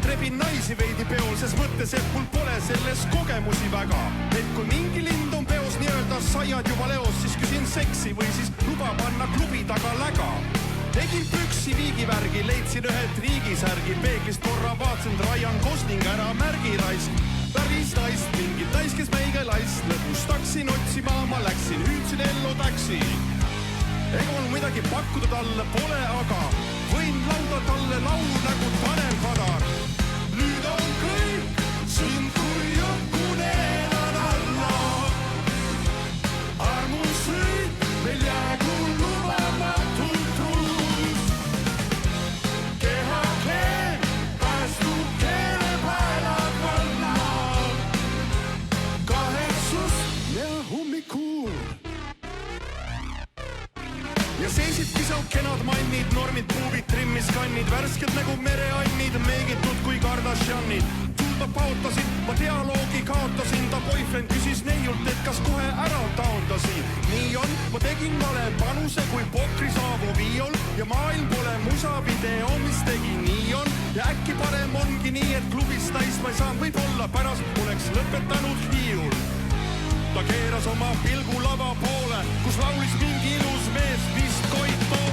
rebin naisi veidi peol, sest mõttes, et mul pole selles kogemusi väga. Et kui mingi lind on peos nii-öelda saiad juba leos, siis küsin seksi või siis luba panna klubi taga läga. Tegin püksi viigivärgi, leidsin ühed riigisärgi, peeglist korra vaatsin Ryan Gosling ära märgi raisk. Päris naist, mingit nais, kes meiga laist, lõpus taksin otsima, ma läksin, hüüdsin ellu taksi. Ega mul midagi pakkuda talle pole, aga võin lauda talle laulu nagu Tanel Padar. Nüüd on kõik sind kui õkuneelan alla. Armusrüüt meil jäägu lubamatult truus. Kehakleen päästub keelepaelad valla. Kahetsust ja hommikuul. Ja seisid pisav kenad mannid, normid, puubid, trimmis kannid, värsked nagu mereannid, meegitud kui Kardashianid. Tulda paotasin, ma dialoogi kaotasin, ta boyfriend küsis neiult, et kas kohe ära taondasin. Nii on, ma tegin vale panuse kui pokri saavu viiol ja maailm pole musavideo, mis tegi nii on. Ja äkki parem ongi nii, et klubis nais ma ei saanud, võib-olla pärast oleks lõpetanud Hiiul. Ta keeras oma pilgu lava poole, kus laulis mingi ilus mees vist Koit.